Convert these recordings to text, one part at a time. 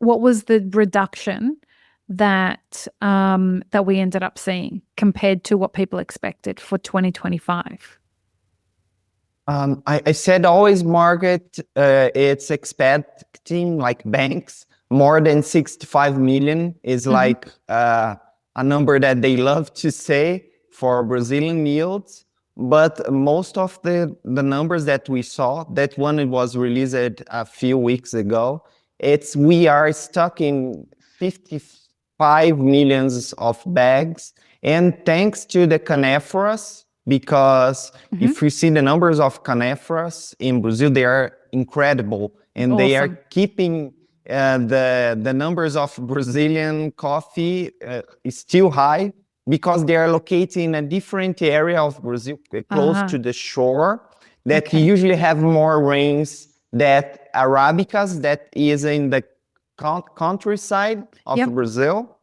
what was the reduction that we ended up seeing compared to what people expected for 2025? I said always, Margaret, it's expecting like banks more than 65 million is like a number that they love to say for Brazilian yields. But most of the numbers that we saw, that one it was released a few weeks ago, we are stuck in 55 millions of bags. And thanks to the canephoras, because if you see the numbers of canephoras in Brazil, they are incredible. And they are keeping the numbers of Brazilian coffee is still high because they are located in a different area of Brazil, close to the shore, that usually have more rains than Arabicas that is in the countryside of Brazil,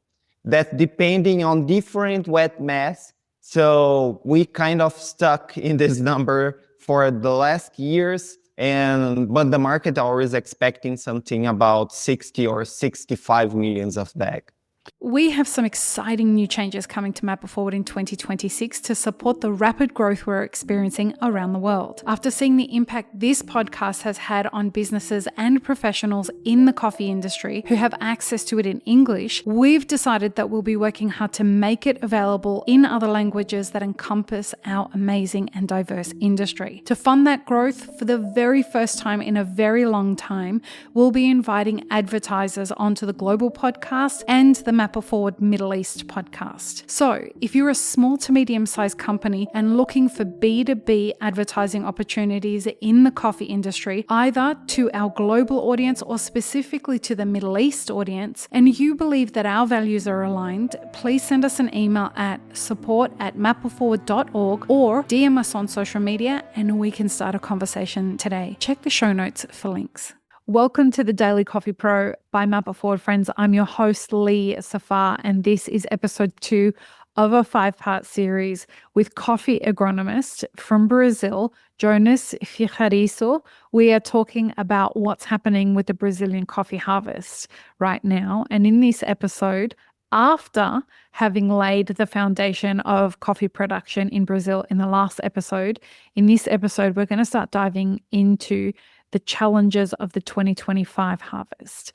that depending on different wet mass. So we kind of stuck in this number for the last years, but the market always expecting something about 60 or 65 millions of bags. We have some exciting new changes coming to Map It Forward in 2026 to support the rapid growth we're experiencing around the world. After seeing the impact this podcast has had on businesses and professionals in the coffee industry who have access to it in English, we've decided that we'll be working hard to make it available in other languages that encompass our amazing and diverse industry. To fund that growth, for the very first time in a very long time, we'll be inviting advertisers onto the Global Podcast and the Map It Forward Middle East podcast. So if you're a small to medium-sized company and looking for B2B advertising opportunities in the coffee industry, either to our global audience or specifically to the Middle East audience, and you believe that our values are aligned, please send us an email at support@mapitforward.org or DM us on social media and we can start a conversation today. Check the show notes for links. Welcome to the Daily Coffee Pro by Map It Forward, friends. I'm your host, Lee Safar, and this is episode 2 of a 5-part series with Coffee Agronomist from Brazil, Jonas Ferraresso. We are talking about what's happening with the Brazilian coffee harvest right now. And in this episode, after having laid the foundation of coffee production in Brazil in the last episode, in this episode, we're going to start diving into the challenges of the 2025 harvest.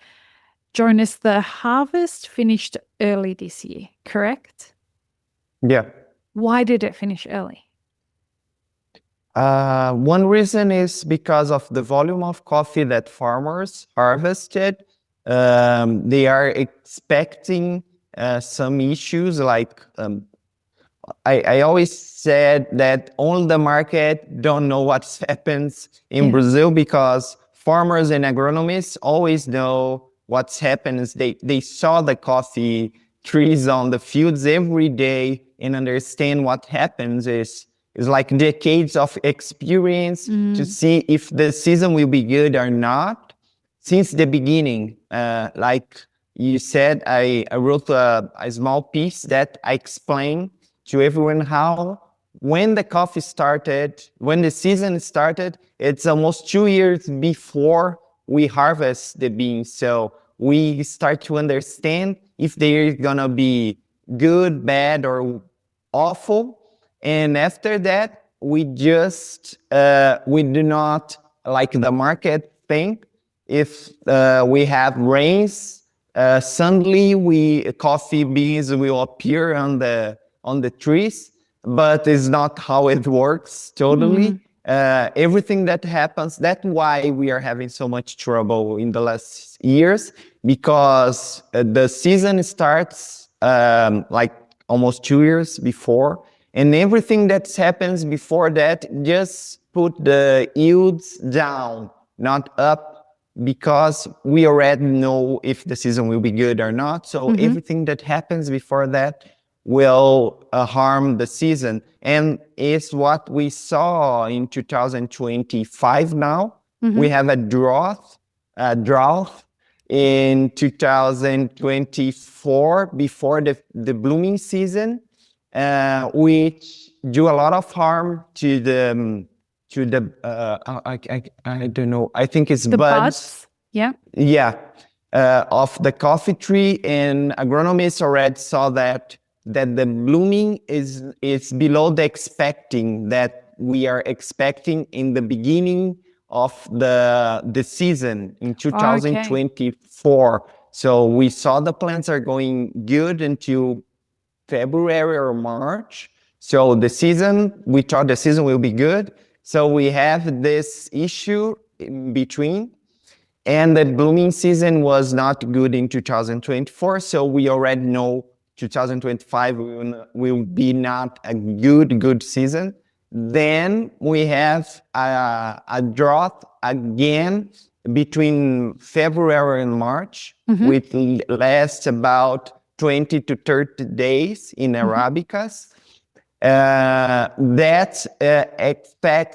Jonas, the harvest finished early this year, correct? Yeah. Why did it finish early? One reason is because of the volume of coffee that farmers harvested. They are expecting some issues like I always said that only the market don't know what happens in Brazil, because farmers and agronomists always know what's happens. They saw the coffee trees on the fields every day and understand what happens. Is like decades of experience to see if the season will be good or not since the beginning. Like you said, I wrote a small piece that I explained to everyone how when the season started, it's almost 2 years before we harvest the beans. So we start to understand if they're gonna be good, bad, or awful. And after that, we just, we do not, like the market think, if we have rains, suddenly coffee beans will appear on the trees, but it's not how it works totally. Everything that happens, that's why we are having so much trouble in the last years, because the season starts like almost 2 years before, and everything that happens before that just put the yields down, not up, because we already know if the season will be good or not. So everything that happens before that will harm the season. And it's what we saw in 2025 now. We have a drought in 2024 before the blooming season, which do a lot of harm to the I don't know, I think it's the buds. Yeah. of the coffee tree, and agronomists already saw that the blooming is below the expecting that we are expecting in the beginning of the season in 2024. So we saw the plants are going good until February or March. So we thought the season will be good. So we have this issue in between. And the blooming season was not good in 2024. So we already know 2025 will be not a good season. Then we have a drought again between February and March, which lasts about 20 to 30 days in Arabicas. That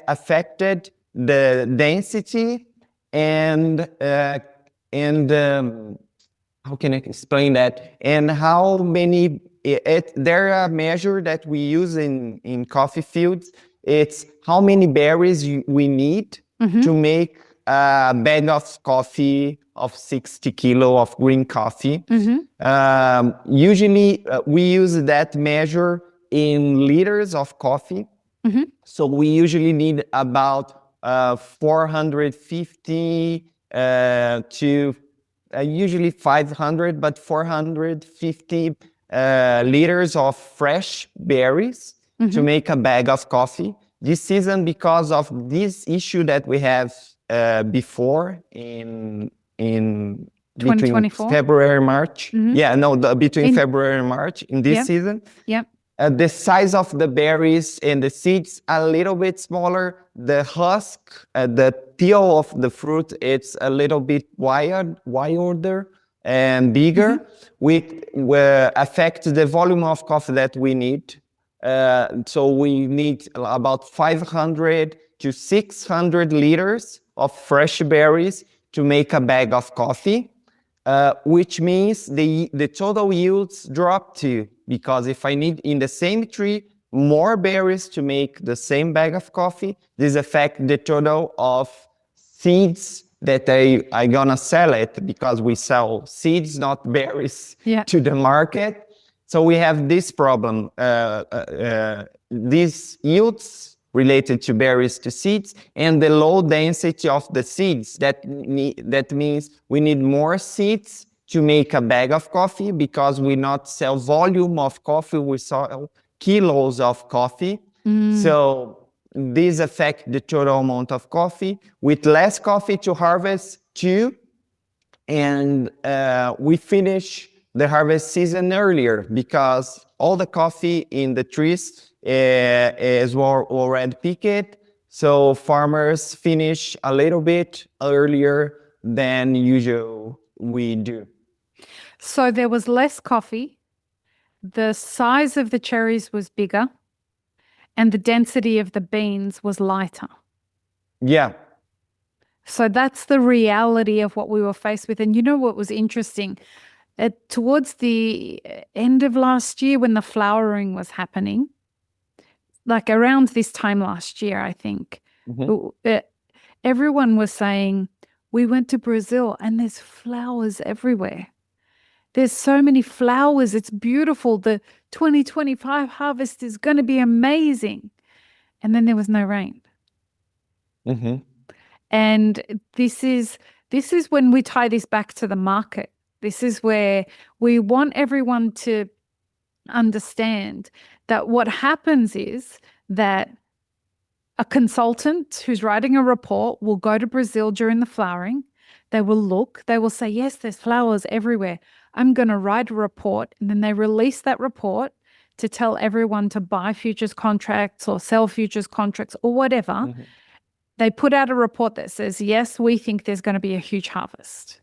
affected the density and how can I explain that? And how many, there are a measure that we use in coffee fields. It's how many berries we need to make a bag of coffee of 60 kilo of green coffee. Usually we use that measure in liters of coffee. So we usually need about 450 to usually 500, but 450 liters of fresh berries to make a bag of coffee. This season, because of this issue that we have before in between February and March. Between February and March in this season. The size of the berries and the seeds a little bit smaller. The husk, the peel of the fruit, it's a little bit wilder and bigger, which will affect the volume of coffee that we need. So we need about 500 to 600 liters of fresh berries to make a bag of coffee, which means the total yields drop too. Because if I need in the same tree more berries to make the same bag of coffee, this affects the total of seeds that I gonna sell it, because we sell seeds, not berries, to the market. So we have this problem, these yields related to berries to seeds, and the low density of the seeds. That means we need more seeds to make a bag of coffee, because we not sell volume of coffee, we sell kilos of coffee. So this affects the total amount of coffee, with less coffee to harvest too. And we finish the harvest season earlier, because all the coffee in the trees is already picked. So farmers finish a little bit earlier than usual we do. So there was less coffee, the size of the cherries was bigger, and the density of the beans was lighter. Yeah. So that's the reality of what we were faced with. And you know what was interesting? Towards the end of last year, when the flowering was happening, like around this time last year, I think, everyone was saying, we went to Brazil and there's flowers everywhere. There's so many flowers. It's beautiful. The 2025 harvest is going to be amazing. And then there was no rain. And this is when we tie this back to the market. This is where we want everyone to understand that what happens is that a consultant who's writing a report will go to Brazil during the flowering. They will look, they will say, yes, there's flowers everywhere. I'm going to write a report. And then they release that report to tell everyone to buy futures contracts or sell futures contracts or whatever. They put out a report that says, yes, we think there's going to be a huge harvest.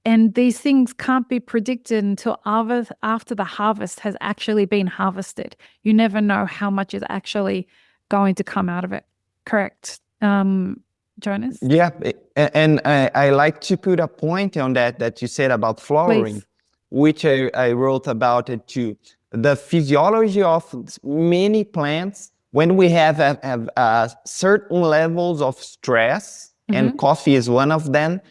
And these things can't be predicted until after the harvest has actually been harvested. You never know how much is actually going to come out of it. Correct, Jonas? Yeah, and I like to put a point on that you said about flowering. Please. Which I wrote about it too. The physiology of many plants, when we have certain levels of stress, and coffee is one of them,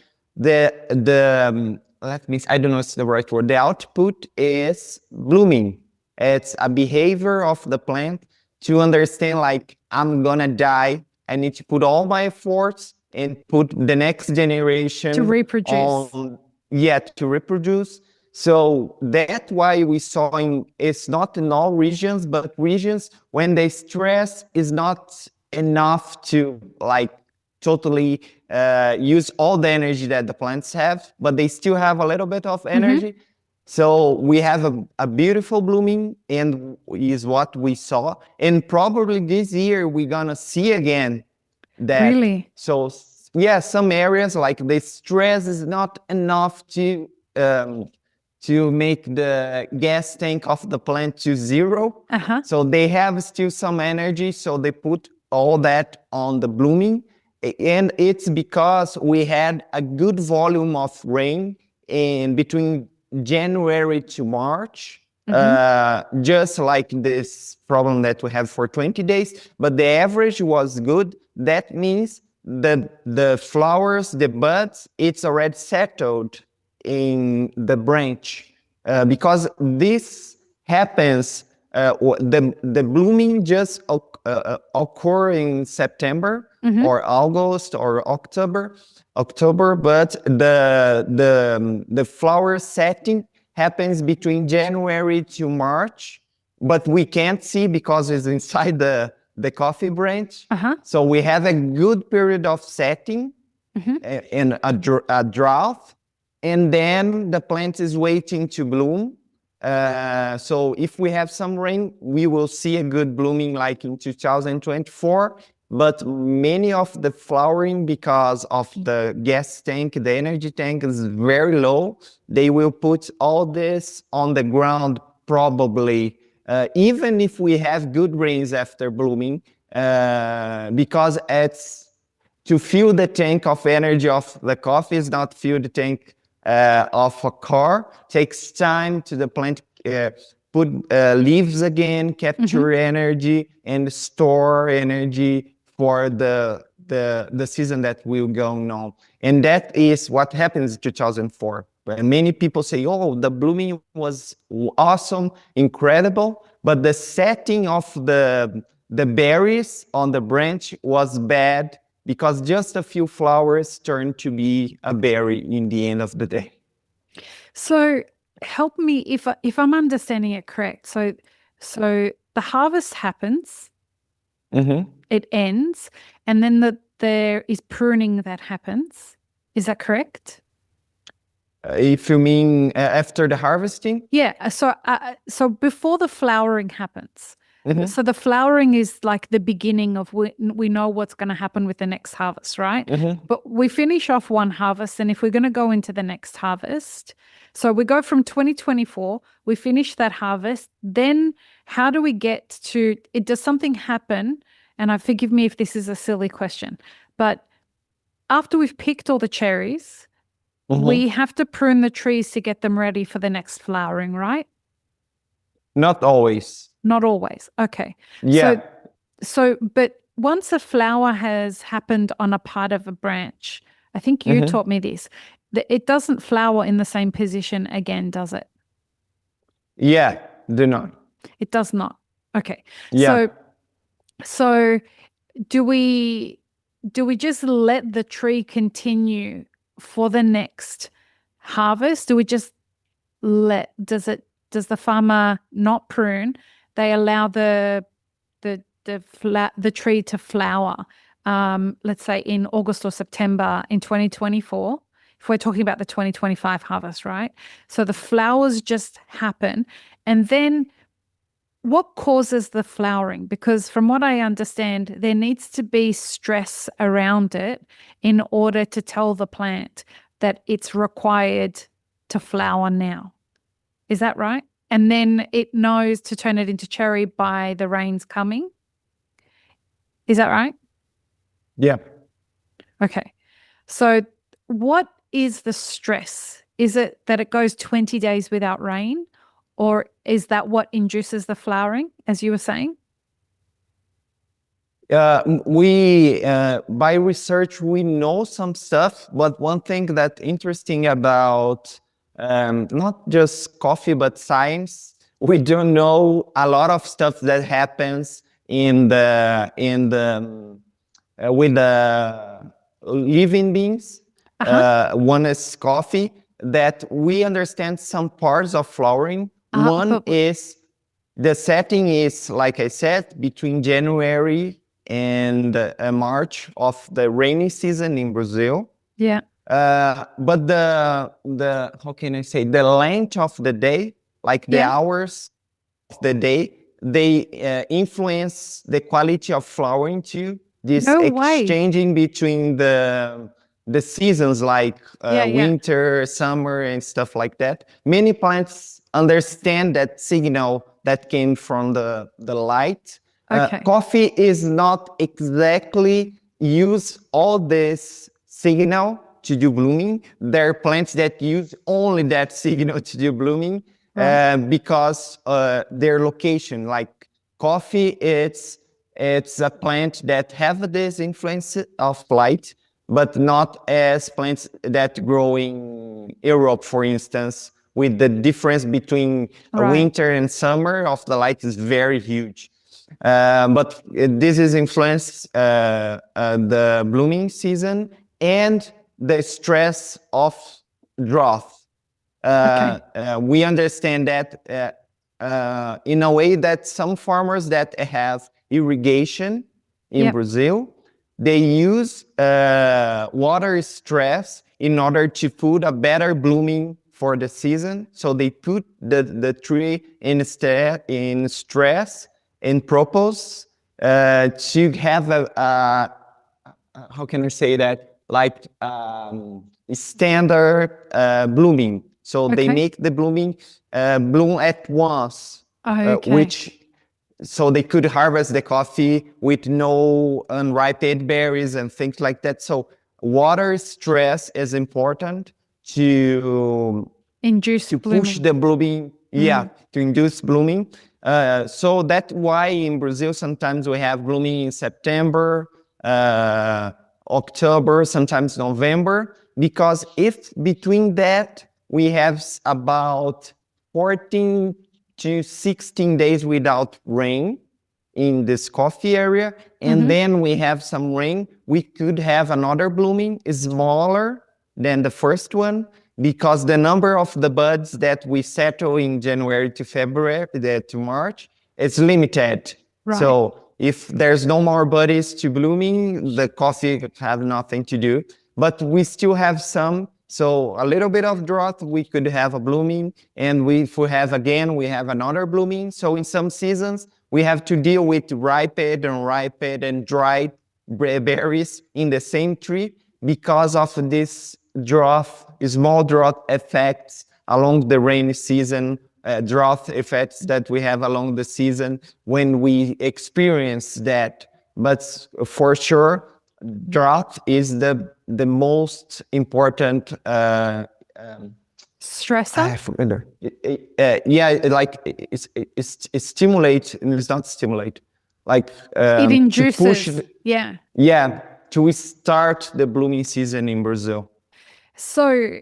I don't know if it's the right word. The output is blooming. It's a behavior of the plant to understand, like, I'm gonna die. I need to put all my efforts and put the next generation To reproduce. to reproduce. So that's why we saw it's not in all regions, but regions when the stress is not enough to like totally use all the energy that the plants have, but they still have a little bit of energy. So we have a beautiful blooming, and is what we saw. And probably this year we're gonna see again that. Really? So yeah, some areas like the stress is not enough to make the gas tank of the plant to zero. So they have still some energy, so they put all that on the blooming. And it's because we had a good volume of rain in between January to March, just like this problem that we have for 20 days, but the average was good. That means that the flowers, the buds, it's already settled in the branch, because this happens, the blooming just occur in September or August or October, but the flower setting happens between January to March, but we can't see because it's inside the coffee branch. So we have a good period of setting and a drought, and then the plant is waiting to bloom. So if we have some rain, we will see a good blooming like in 2024. But many of the flowering, because of the gas tank, the energy tank is very low. They will put all this on the ground probably, even if we have good rains after blooming, because it's to fill the tank of energy of the coffee is not fill the tank of a car. Takes time to the plant put leaves again, capture energy, and store energy for the season that will go on. And that is what happens in 2004. And many people say, oh, the blooming was awesome, incredible, but the setting of the berries on the branch was bad because just a few flowers turned to be a berry in the end of the day. So help me if I'm understanding it correct. So the harvest happens, it ends, and then there is pruning that happens. Is that correct? If you mean after the harvesting? Yeah. So before the flowering happens. So the flowering is like the beginning of we know what's going to happen with the next harvest, right? But we finish off one harvest, and if we're going to go into the next harvest, so we go from 2024, we finish that harvest, then how do we get to it? Does something happen? And forgive me if this is a silly question, but after we've picked all the cherries, we have to prune the trees to get them ready for the next flowering, right? Not always. Not always. Okay. Yeah. So, but once a flower has happened on a part of a branch, I think you taught me this, that it doesn't flower in the same position again, does it? Yeah, do not. It does not. Okay. Yeah. So do we just let the tree continue for the next harvest? Do we just does the farmer not prune? They allow the tree to flower, let's say in August or September in 2024, if we're talking about the 2025 harvest, right? So the flowers just happen. And then what causes the flowering? Because from what I understand, there needs to be stress around it in order to tell the plant that it's required to flower now. Is that right? And then it knows to turn it into cherry by the rains coming. Is that right? Yeah. Okay. So what is the stress? Is it that it goes 20 days without rain? Or is that what induces the flowering, as you were saying? By research, we know some stuff, but one thing that's interesting about not just coffee, but science, we don't know a lot of stuff that happens with the living beings. One is coffee, that we understand some parts of flowering. One is the setting is, like I said, between January and March of the rainy season in Brazil. Yeah. But the how can I say, the length of the day, like the hours of the day, they influence the quality of flowering too. This exchanging between the seasons, like winter, summer, and stuff like that. Many plants understand that signal that came from the light. Coffee is not exactly use all this signal to do blooming. There are plants that use only that signal to do blooming because their location, like coffee, it's a plant that have this influence of light, but not as plants that grow in Europe, for instance, with the difference between winter and summer of the light is very huge. But this is influenced the blooming season and the stress of drought. We understand that in a way that some farmers that have irrigation in Brazil, they use water stress in order to put a better blooming for the season. So they put the tree in stress, in purpose, to have a how can I say that, like standard blooming. So they make the blooming bloom at once, so they could harvest the coffee with no unripened berries and things like that. So water stress is important to push the blooming, to induce blooming. So that's why in Brazil sometimes we have blooming in September, October, sometimes November, because if between that we have about 14 to 16 days without rain in this coffee area, and then we have some rain, we could have another blooming smaller than the first one, because the number of the buds that we settle in January to February to March is limited. So if there's no more buds to blooming, the coffee have nothing to do. But we still have some. So a little bit of drought, we could have a blooming, and if we have again, we have another blooming. So in some seasons, we have to deal with ripened and dried berries in the same tree because of this small drought effects along the rainy season, drought effects that we have along the season when we experience that. But for sure, drought is the most important stressor. It stimulates. It's not stimulate. Like it induces. To start the blooming season in Brazil. So,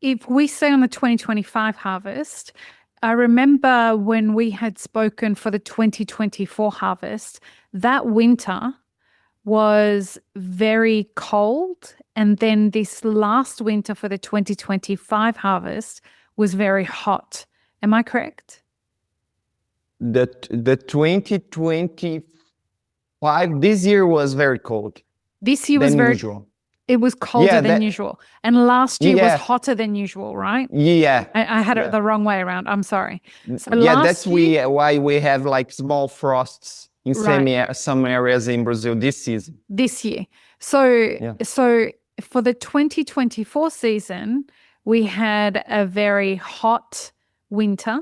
if we say on the 2025 harvest, I remember when we had spoken for the 2024 harvest, that winter was very cold, and then this last winter for the 2025 harvest was very hot. Am I correct? The 2025 this year was very cold. This year was very usual. It was colder than usual, and last year was hotter than usual, right? I had it the wrong way around. I'm sorry. So that's why we have like small frosts in some areas in Brazil this season. This year. So for the 2024 season, we had a very hot winter.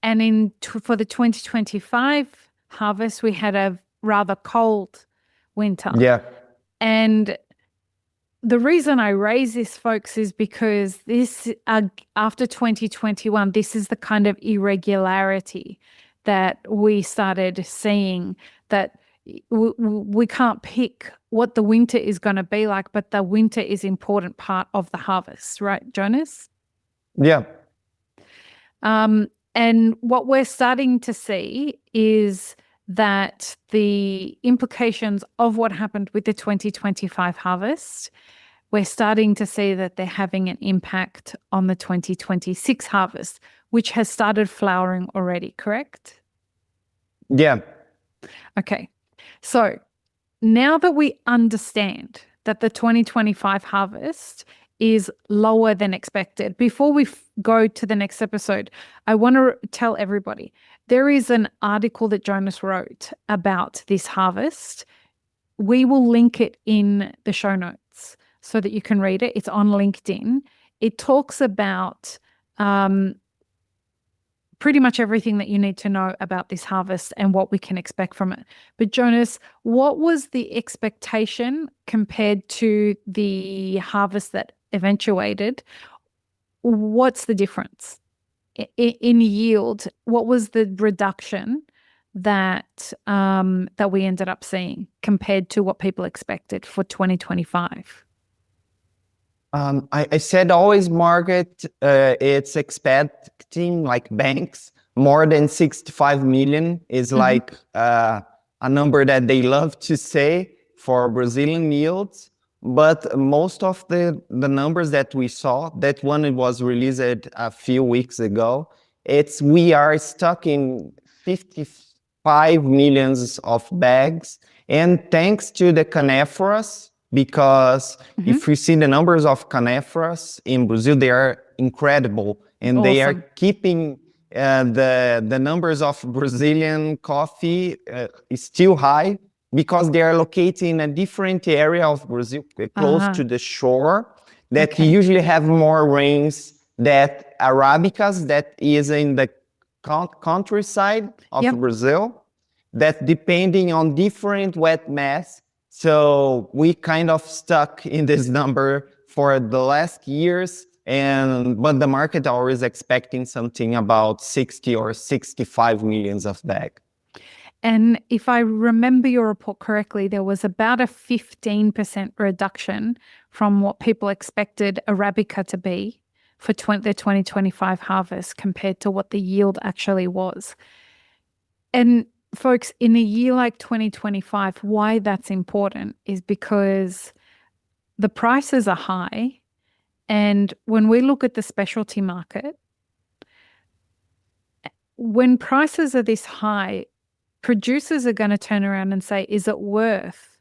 And for the 2025 harvest, we had a rather cold winter. And the reason I raise this, folks, is because this after 2021, this is the kind of irregularity that we started seeing, that we can't pick what the winter is going to be like, but the winter is an important part of the harvest, right, Jonas? Yeah. And what we're starting to see is that the implications of what happened with the 2025 harvest, we're starting to see that they're having an impact on the 2026 harvest, which has started flowering already, correct? Yeah. Okay. So now that we understand that the 2025 harvest is lower than expected, before we go to the next episode, I want to tell everybody there is an article that Jonas wrote about this harvest. We will link it in the show notes so that you can read it. It's on LinkedIn. It talks about pretty much everything that you need to know about this harvest and what we can expect from it. But Jonas, what was the expectation compared to the harvest that eventuated? What's the difference in yield? What was the reduction that that we ended up seeing compared to what people expected for 2025? I said always, Margaret, it's expecting like banks more than 65 million is like a number that they love to say for Brazilian yields. But most of the numbers that we saw, that one it was released a few weeks ago, we are stuck in 55 millions of bags. And thanks to the canephoras, because if you see the numbers of canephoras in Brazil, they are incredible. And they are keeping the numbers of Brazilian coffee is still high because they are located in a different area of Brazil, close to the shore, that usually have more rains than Arabicas that is in the countryside of Brazil, that depending on different wet mass. So we kind of stuck in this number for the last years, but the market always expecting something about 60 or 65 millions of bags. And if I remember your report correctly, there was about a 15% reduction from what people expected Arabica to be for the 2025 harvest compared to what the yield actually was. And folks, in a year like 2025, why that's important is because the prices are high. And when we look at the specialty market, when prices are this high, producers are going to turn around and say, is it worth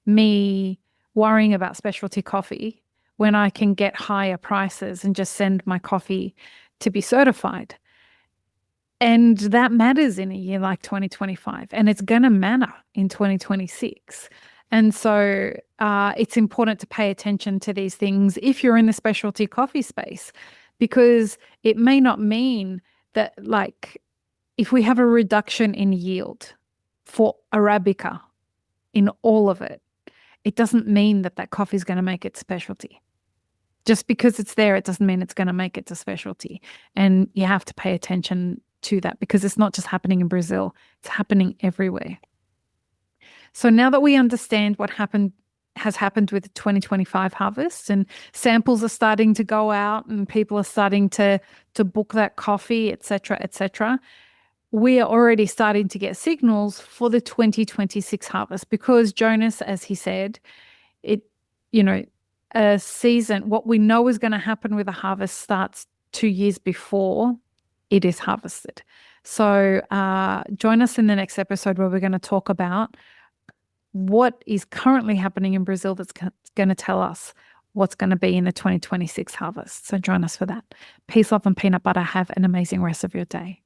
me worrying about specialty coffee when I can get higher prices and just send my coffee to be certified? And that matters in a year like 2025, and it's going to matter in 2026. And so it's important to pay attention to these things if you're in the specialty coffee space, because it may not mean that, like, if we have a reduction in yield for Arabica in all of it, it doesn't mean that that coffee is going to make it specialty. Just because it's there, it doesn't mean it's going to make it to specialty. And you have to pay attention to that because it's not just happening in Brazil, it's happening everywhere. So now that we understand what has happened with the 2025 harvest, and samples are starting to go out and people are starting to book that coffee, etc., we are already starting to get signals for the 2026 harvest because Jonas, as he said, a season, what we know is going to happen with a harvest starts 2 years before it is harvested. So join us in the next episode where we're going to talk about what is currently happening in Brazil that's going to tell us what's going to be in the 2026 harvest. So join us for that. Peace, love, and peanut butter. Have an amazing rest of your day.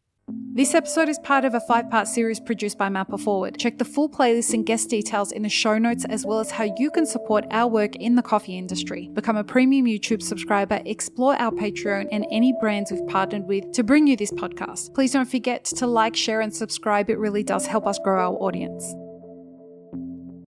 This episode is part of a 5-part series produced by Mapper Forward. Check the full playlist and guest details in the show notes, as well as how you can support our work in the coffee industry. Become a premium YouTube subscriber, explore our Patreon and any brands we've partnered with to bring you this podcast. Please don't forget to like, share, and subscribe. It really does help us grow our audience.